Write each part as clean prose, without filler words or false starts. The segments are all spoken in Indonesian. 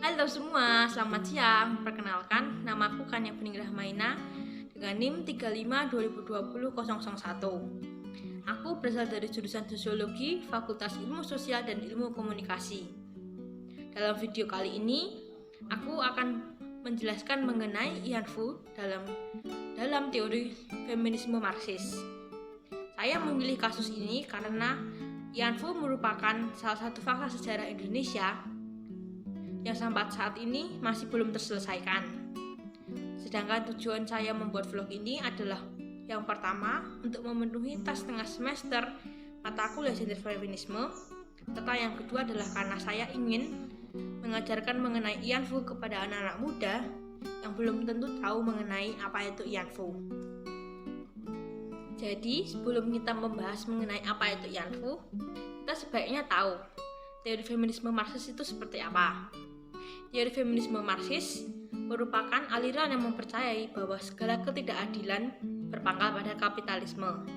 Halo semua, selamat siang. Perkenalkan, namaku Kania Bening Rahmaina dengan NIM 35202001. Aku berasal dari jurusan Sosiologi, Fakultas Ilmu Sosial dan Ilmu Komunikasi. Dalam video kali ini, aku akan menjelaskan mengenai Ian Fu dalam teori feminisme Marxis. Saya memilih kasus ini karena Ian Fu merupakan salah satu fakta sejarah Indonesia yang sampai saat ini masih belum terselesaikan. Sedangkan tujuan saya membuat vlog ini adalah yang pertama, untuk memenuhi tas tengah semester mata kuliah gender feminisme, serta yang kedua adalah karena saya ingin mengajarkan mengenai Ian Fu kepada anak-anak muda yang belum tentu tahu mengenai apa itu Ian Fu. Jadi, sebelum kita membahas mengenai apa itu Ian Fu, kita sebaiknya tahu teori feminisme Marxis itu seperti apa. Teori feminisme Marxis merupakan aliran yang mempercayai bahwa segala ketidakadilan berpangkal pada kapitalisme.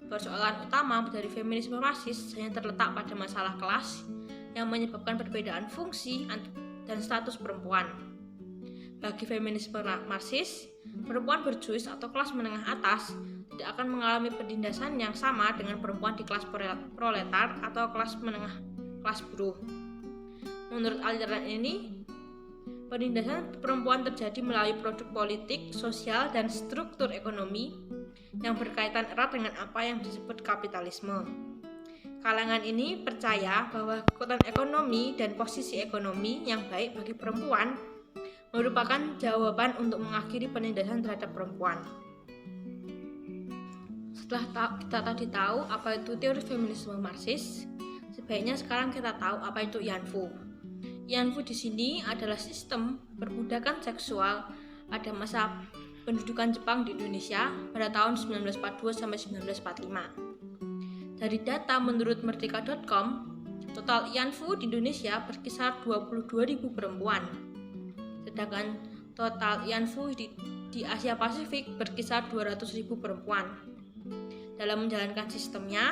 Persoalan utama dari feminisme Marxis hanya terletak pada masalah kelas yang menyebabkan perbedaan fungsi dan status perempuan. Bagi feminisme Marxis, perempuan berjuis atau kelas menengah atas tidak akan mengalami penindasan yang sama dengan perempuan di kelas proletar atau kelas menengah, kelas buruh. Menurut aliran ini, penindasan perempuan terjadi melalui produk politik, sosial, dan struktur ekonomi yang berkaitan erat dengan apa yang disebut kapitalisme. Kalangan ini percaya bahwa kekuatan ekonomi dan posisi ekonomi yang baik bagi perempuan merupakan jawaban untuk mengakhiri penindasan terhadap perempuan. Setelah kita tadi tahu apa itu teori feminisme Marxis, sebaiknya sekarang kita tahu apa itu Ian Fu. Ian Fu di sini adalah sistem perbudakan seksual pada masa pendudukan Jepang di Indonesia pada tahun 1942 sampai 1945. Dari data menurut merdeka.com, total Ian Fu di Indonesia berkisar 22.000 perempuan. Sedangkan total Ian Fu di Asia Pasifik berkisar 200.000 perempuan. Dalam menjalankan sistemnya,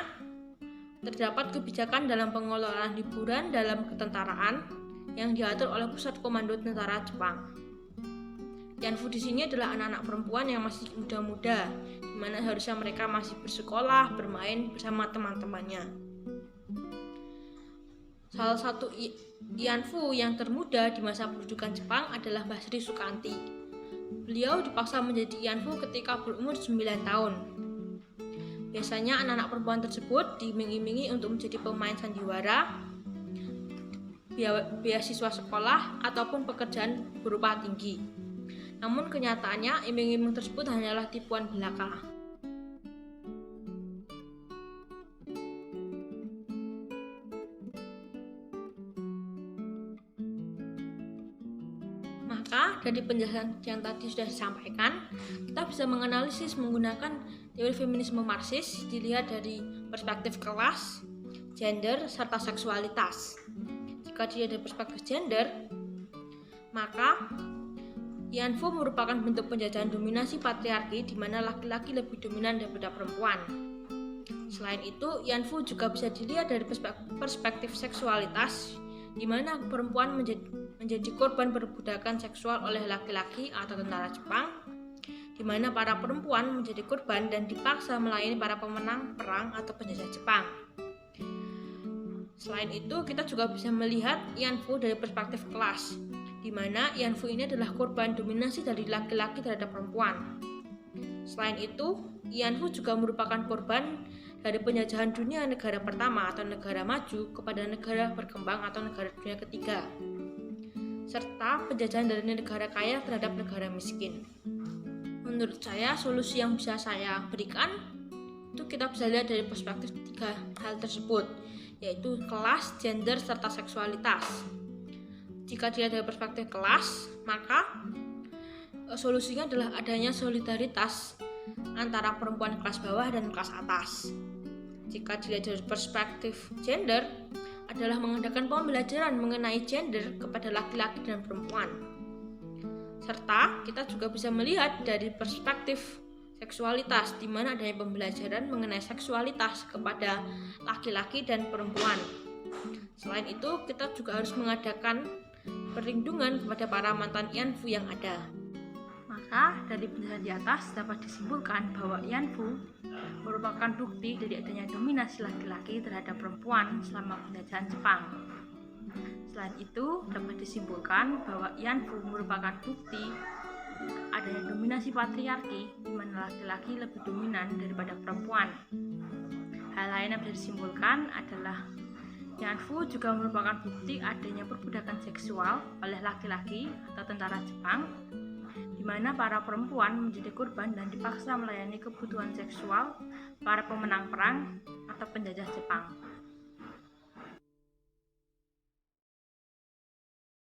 terdapat kebijakan dalam pengelolaan hiburan dalam ketentaraan yang diatur oleh Pusat Komando Tentara Jepang. Ian Fu di sini adalah anak-anak perempuan yang masih muda-muda, di mana harusnya mereka masih bersekolah, bermain bersama teman-temannya. Salah satu Ian Fu yang termuda di masa pendudukan Jepang adalah Mbak Sri Sukanti. Beliau dipaksa menjadi Ian Fu ketika berumur 9 tahun. Biasanya anak-anak perempuan tersebut diiming-imingi untuk menjadi pemain sandiwara, beasiswa sekolah, ataupun pekerjaan berupa tinggi. Namun kenyataannya iming-iming tersebut hanyalah tipuan belaka. Maka dari penjelasan yang tadi sudah disampaikan, kita bisa menganalisis menggunakan teori feminisme Marxis dilihat dari perspektif kelas, gender, serta seksualitas. Jika dilihat dari perspektif gender, maka Ian Fu merupakan bentuk penjajahan dominasi patriarki di mana laki-laki lebih dominan daripada perempuan. Selain itu, Ian Fu juga bisa dilihat dari perspektif seksualitas, di mana perempuan menjadi korban perbudakan seksual oleh laki-laki atau tentara Jepang, di mana para perempuan menjadi korban dan dipaksa melayani para pemenang perang atau penjajah Jepang. Selain itu, kita juga bisa melihat Ian Fu dari perspektif kelas, di mana Ian Fu ini adalah korban dominasi dari laki-laki terhadap perempuan. Selain itu, Ian Fu juga merupakan korban dari penjajahan dunia negara pertama atau negara maju kepada negara berkembang atau negara dunia ketiga, serta penjajahan dari negara kaya terhadap negara miskin. Menurut saya, solusi yang bisa saya berikan itu kita bisa lihat dari perspektif tiga hal tersebut, yaitu kelas, gender, serta seksualitas. Jika dilihat dari perspektif kelas, maka solusinya adalah adanya solidaritas antara perempuan kelas bawah dan kelas atas. Jika dilihat dari perspektif gender, adalah mengadakan pembelajaran mengenai gender kepada laki-laki dan perempuan. Serta kita juga bisa melihat dari perspektif seksualitas, di mana adanya pembelajaran mengenai seksualitas kepada laki-laki dan perempuan. Selain itu, kita juga harus mengadakan perlindungan kepada para mantan Yanfu yang ada. Maka dari penjelasan di atas dapat disimpulkan bahwa Yanfu merupakan bukti dari adanya dominasi laki-laki terhadap perempuan selama penjajahan Jepang. Selain itu, dapat disimpulkan bahwa Yanfu merupakan bukti adanya dominasi patriarki di mana laki-laki lebih dominan daripada perempuan. Hal lain yang bisa disimpulkan adalah Yanfu juga merupakan bukti adanya perbudakan seksual oleh laki-laki atau tentara Jepang, di mana para perempuan menjadi korban dan dipaksa melayani kebutuhan seksual para pemenang perang atau penjajah Jepang.